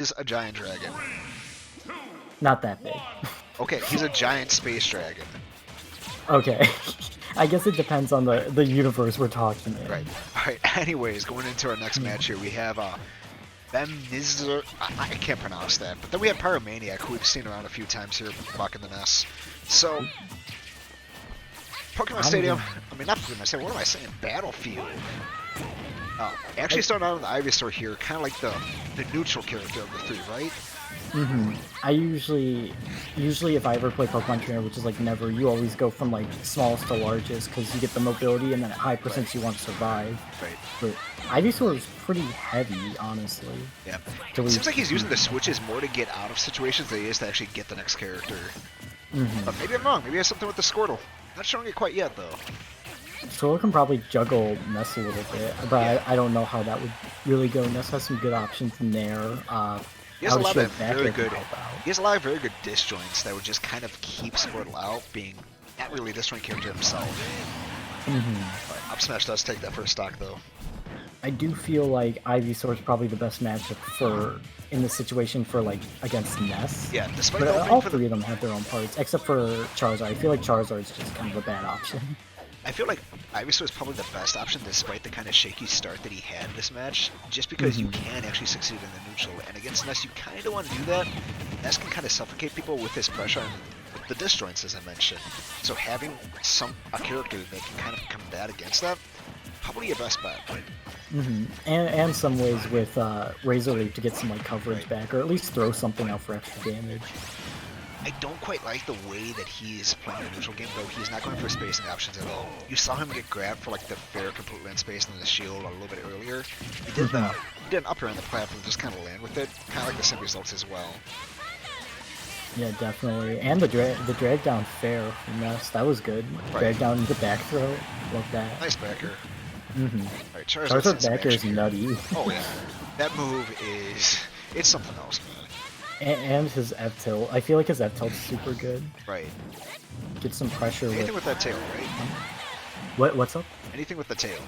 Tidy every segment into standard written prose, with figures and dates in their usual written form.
is a giant dragon? Not that big. Okay, he's a giant space dragon. Okay. I guess it depends on the universe we're talking in. Right. Alright, anyways, going into our next match here, we have Vemnzr. I can't pronounce that. But then we have Pyromaniac, who we've seen around a few times here, rocking the Ness. So, Pokemon Stadium, I mean, not Pokemon Stadium, what am I saying? Battlefield. Actually starting out in the Ivysaur here, kind of like the neutral character of the three, right? I usually if I ever play Pokemon Trainer, which is like never, you always go from like smallest to largest because you get the mobility and then at high percents you want to survive. Right. But Ivysaur is pretty heavy, honestly. Yeah. It seems like he's using the switches more to get out of situations than he is to actually get the next character. But maybe I'm wrong. Maybe he has something with the Squirtle. Not showing it quite yet, though. Squirtle can probably juggle Ness a little bit, but yeah. I don't know how that would really go. Ness has some good options in there. He has a lot of very good. He has a lot of very good disjoints that would just kind of keep Squirtle out, being not really a disjoint character himself. But Up Smash does take that first stock, though. I do feel like Ivysaur is probably the best matchup for in this situation for like against Ness. Yeah, despite but all three of them have their own parts, except for Charizard. I feel like Charizard is just kind of a bad option. I feel like Ivysaur is probably the best option despite the kind of shaky start that he had this match, just because you can actually succeed in the neutral, and against Ness you kind of want to do that. Ness can kind of suffocate people with his pressure and with the disjoints, as I mentioned. So having a character that can kind of combat against that, probably your best bet. And some ways with Razor Leaf to get some like coverage back, or at least throw something out for extra damage. I don't quite like the way that he's playing the neutral game, though. He's not going for spacing options at all. You saw him get grabbed for like the fair complete land space and the shield a little bit earlier. He did he did an up air on the platform, just kind of land with it, kind of like the same results as well. Yeah, definitely. And the drag down fair from Ness, that was good. Drag down the back throw, love that. Nice backer. Alright, Charizard backer is nutty. Oh yeah, that move it's something else, man. And his F tilt. I feel like his F tilt's super good. Right. Get some pressure. Anything with that tail, right? What's up? Anything with the tail.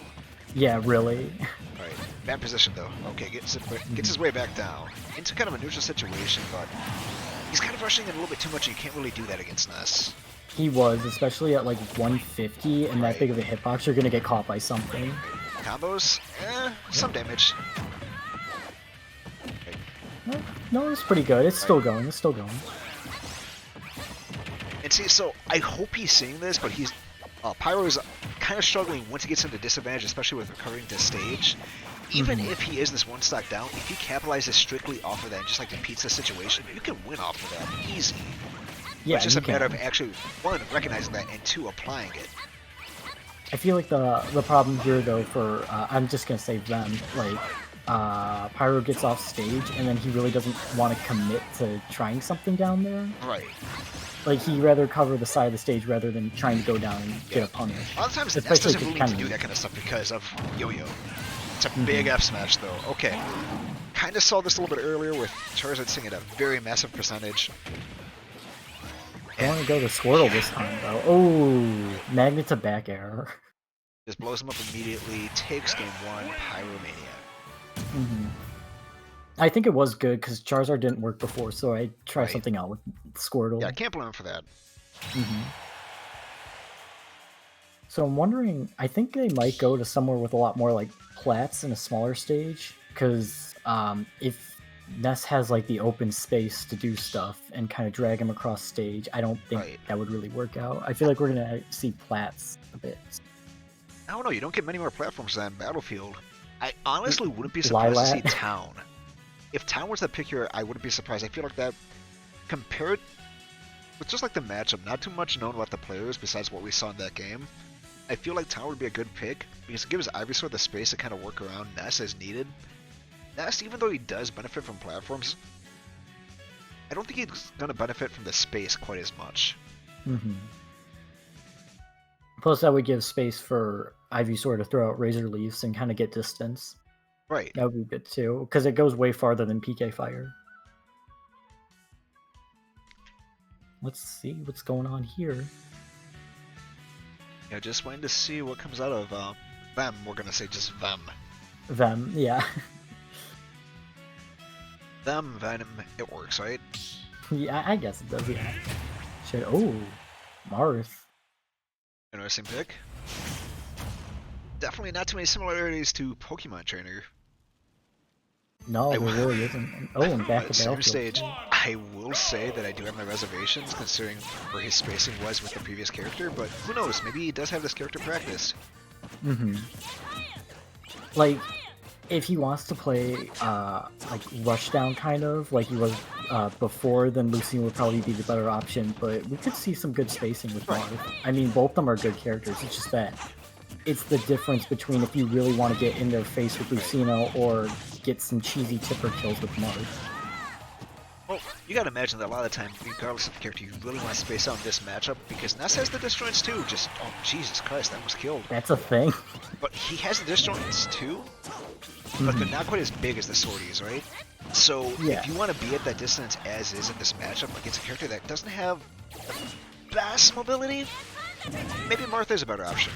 Yeah, really. Right. Bad position though. Okay, gets his way back down into kind of a neutral situation, but he's kind of rushing it a little bit too much. And you can't really do that against Ness. He was, especially at like 150 and that big of a hitbox, you're gonna get caught by something. Combos? Some damage. No, it's pretty good. It's still going. It's still going. And see, so I hope he's seeing this, but he's Pyro's kind of struggling once he gets into disadvantage, especially with recovering to stage. Even if he is this one stock down, if he capitalizes strictly off of that and just like repeats the situation, you can win off of that easy. Yeah, it's just a matter of actually, one, recognizing that, and two, applying it. I feel like the problem here, though, for I'm just gonna say them, like Pyro gets off stage and then he really doesn't want to commit to trying something down there. Right. Like he'd rather cover the side of the stage rather than trying to go down and get a punish. A lot of times Ness doesn't really need to do that kind of stuff because of Yo-Yo. It's a big F smash though. Okay. Kind of saw this a little bit earlier with Charizard sitting at a very massive percentage. I want to go to Squirtle this time though. Oh, Magnet to back air. Just blows him up immediately, takes game one, Pyromaniac. I think it was good because Charizard didn't work before, so I tried something out with Squirtle. Yeah, I can't blame him for that. So I'm wondering, I think they might go to somewhere with a lot more like plats and a smaller stage, because if Ness has like the open space to do stuff and kind of drag him across stage, I don't think that would really work out. I feel like we're gonna see plats a bit. I don't know, you don't get many more platforms than Battlefield. I honestly wouldn't be surprised to see Town. If Town was the pick here, I wouldn't be surprised. I feel like that, compared with just like the matchup, not too much known about the players besides what we saw in that game, I feel like Town would be a good pick because it gives Ivysaur the space to kind of work around Ness as needed. Ness, even though he does benefit from platforms, I don't think he's going to benefit from the space quite as much. Plus, that would give space for Ivysaur to throw out Razor Leaves and kind of get distance. Right. That would be good too, because it goes way farther than PK Fire. Let's see what's going on here. Yeah, just waiting to see what comes out of Vem. We're going to say just Vem. Vem, yeah. Them, Venom, it works, right? Yeah, I guess it does. Yeah. Shit. Oh, Marth. Interesting pick. Definitely not too many similarities to Pokemon Trainer. No, there really isn't. Oh, and back to Center Battlefield. stage, I will say that I do have my reservations considering where his spacing was with the previous character, but who knows, maybe he does have this character practiced. Mm-hmm. Like, if he wants to play, like, Rushdown kind of, like he was before, then Lucian would probably be the better option, but we could see some good spacing with Marth. I mean, both of them are good characters, it's just that it's the difference between if you really want to get in their face with Lucino or get some cheesy tipper kills with Marth. Well, you gotta imagine that a lot of the time, regardless of the character, you really want to space out this matchup because Ness has the disjoints too. Just, oh Jesus Christ, that was killed. That's a thing. But he has the disjoints too, but they're not quite as big as the sorties, right? So if you want to be at that distance as is in this matchup against a character that doesn't have the best mobility, maybe Marth is a better option.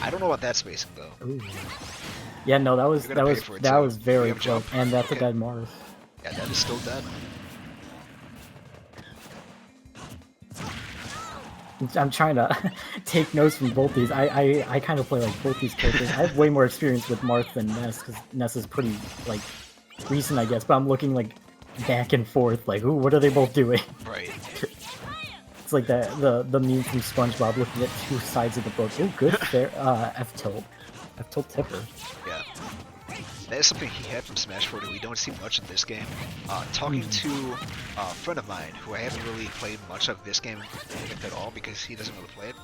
I don't know about that spacing though. Ooh. Yeah, no, that was very close, and that's a dead Marth. Yeah, that is still dead. I'm trying to take notes from both these. I kind of play like both these characters. I have way more experience with Marth than Ness because Ness is pretty like recent, I guess. But I'm looking like back and forth, like, ooh, what are they both doing? Right. It's like the meme from SpongeBob looking at two sides of the book. Ooh, good fair F-tilt tipper. Yeah. That is something he had from Smash 4 that we don't see much in this game. Talking to a friend of mine who I haven't really played much of this game at all because he doesn't really play it.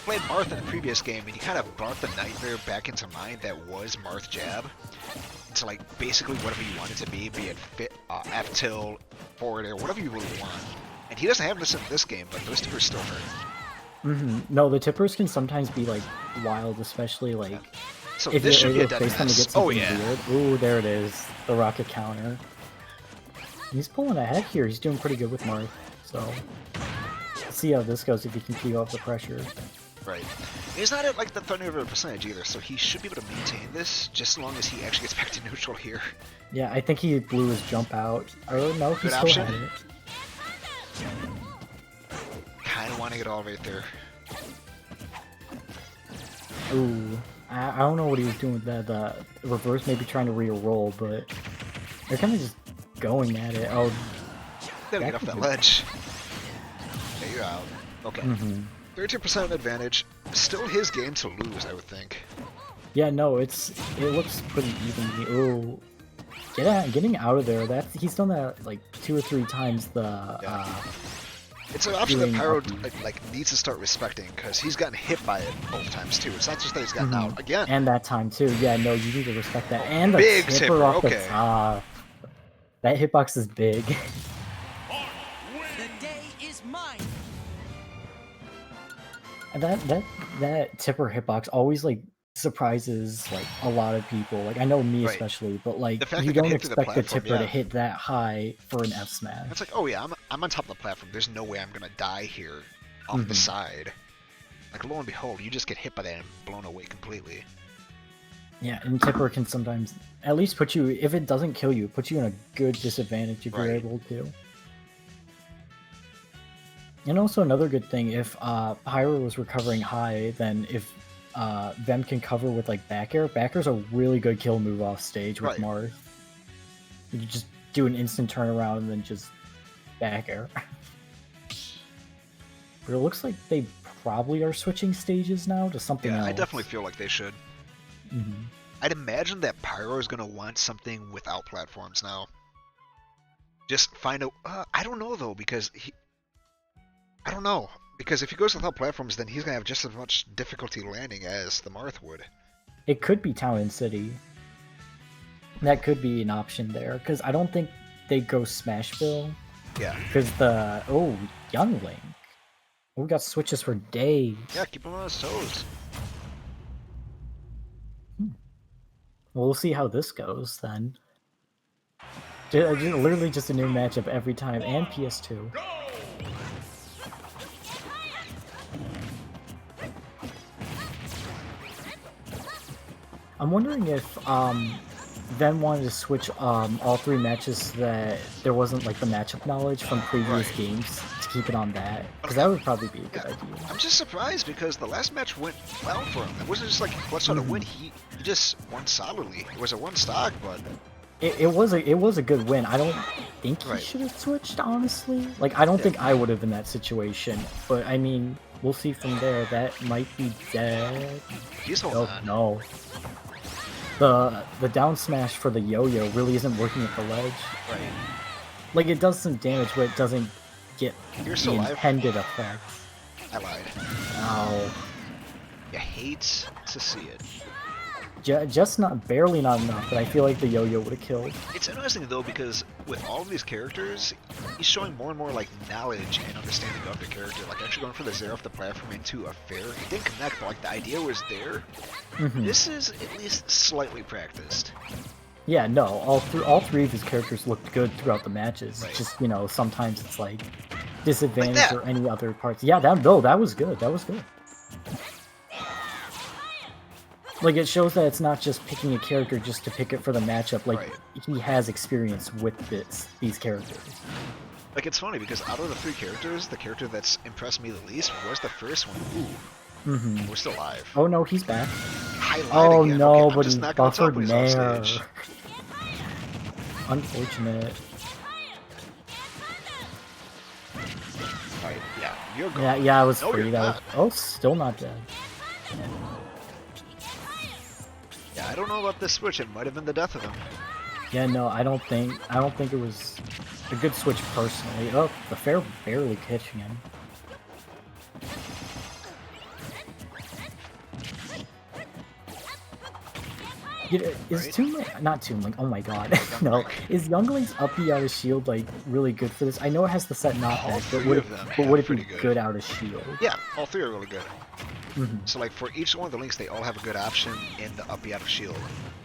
Played Marth in the previous game and he kind of brought the nightmare back into mind that was Marth Jab. Into like basically whatever you want it to be it F-tilt, forward air, whatever you really want. And he doesn't have this in this game, but those tippers still hurt. No, the tippers can sometimes be like wild, especially like so if this you're should be a able to dead face them to mess. get something weird. Ooh, there it is. The rocket counter. He's pulling ahead here. He's doing pretty good with Marth. So let's see how this goes if he can keep up the pressure. Right. He's not at like the Thunderbird percentage either, so he should be able to maintain this just as long as he actually gets back to neutral here. Yeah, I think he blew his jump out. Oh no, he still had it. Kind of want to get all right there. Ooh, I don't know what he was doing with that. The reverse, maybe trying to re-roll, but they're kind of just going at it. Oh, Gotta get off that ledge. Okay, you're out. Okay. 32% advantage. Still his game to lose, I would think. Yeah, no, it looks pretty even. Ooh, getting out of there. He's done that like 2 or 3 times. It's an option that Pyro like needs to start respecting because he's gotten hit by it both times too. It's not just that he's gotten out again. And that time too. Yeah, no, you need to respect that. And the big tipper off the top. That hitbox is big. The day is mine. And that tipper hitbox always like surprises like a lot of people. Like I know me especially, but like you don't expect the tipper to hit that high for an F smash. It's like, oh yeah, I'm on top of the platform. There's no way I'm gonna die here off the side. Like lo and behold, you just get hit by that and blown away completely. Yeah, and tipper can sometimes at least put you, if it doesn't kill you, put you in a good disadvantage if you're able to. And also another good thing, if Pyro was recovering high, then if Vem can cover with like back air. Back air's a really good kill move off stage with Marth. You just do an instant turnaround and then just back air. But it looks like they probably are switching stages now to something else. I definitely feel like they should. I'd imagine that Pyro is gonna want something without platforms now. Just find out. I don't know though because I don't know. Because if he goes without platforms, then he's going to have just as much difficulty landing as the Marth would. It could be Town and City. That could be an option there. Because I don't think they'd go Smashville. Yeah. Because oh, Young Link. We got switches for days. Yeah, keep him on his toes. Well, we'll see how this goes then. Literally just a new matchup every time. And PS2. I'm wondering if then wanted to switch all 3 matches so that there wasn't like the matchup knowledge from previous games to keep it on that, because that would probably be a good idea. I'm just surprised because the last match went well for him. It wasn't just like what's on a win. He just won solidly. It was a 1 stock, but it was a good win. I don't think he should have switched, honestly. Like, I don't think I would have in that situation. But I mean, we'll see from there. That might be dead. He's holding on. No. The down smash for the yo-yo really isn't working at the ledge. Right. Like, it does some damage, but it doesn't get the intended effect. I lied. Ow. You hate to see it. Just barely not enough, but I feel like the yo-yo would have killed. It's interesting though because with all of these characters, he's showing more and more like knowledge and understanding of the character. Like actually going for the zero off the platform into a fair. It didn't connect, but like the idea was there. This is at least slightly practiced. Yeah, no, all three of his characters looked good throughout the matches. Right. Just, you know, sometimes it's like disadvantage like or any other parts. Yeah, that was good. That was good. Like, it shows that it's not just picking a character just to pick it for the matchup. Like, he has experience with these characters. Like, it's funny because out of the 3 characters, the character that's impressed me the least was the first one. Ooh. We're still alive. Oh no, he's back. Oh again. No, okay, but he buffered Nair. Unfortunate. Alright, yeah, you're gone. Yeah, I was free. That was, oh, still not dead. Yeah, I don't know about this switch. It might have been the death of him. Yeah, no, I don't think it was a good switch personally. Oh, the fair barely catching him. Is Toon Link, not Toon Link, oh my god, no, is Youngling's up B out of shield like really good for this? I know it has the set knockback, but would it be good out of shield? Yeah, all 3 are really good. So like for each one of the links, they all have a good option in the up B out of shield.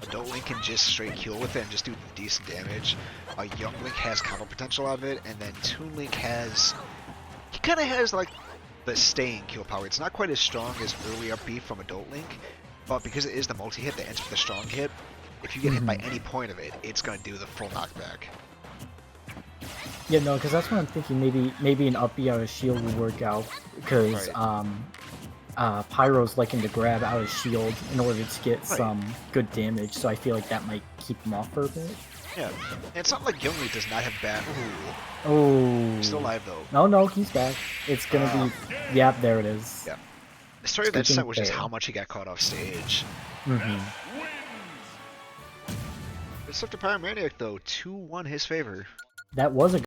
Adult Link can just straight kill with it and just do decent damage. Young Link has combo potential of it, and then Toon Link he kind of has like the staying kill power. It's not quite as strong as early up B from Adult Link, but because it is the multi-hit that ends with a strong hit, if you get hit by any point of it, it's going to do the full knockback. Yeah, no, because that's what I'm thinking. Maybe an up B out of shield would work out, because Pyro's liking to grab out of shield in order to get some good damage, so I feel like that might keep him off for a bit. Yeah, and it's not like Youngly does not have bad. Ooh. Oh. He's still alive though. No, he's back. It's gonna be. Yep, there it is. Yeah. The story of that set was just how much he got caught off stage. It's up to Pyromaniac though. 2-1 his favor. That was a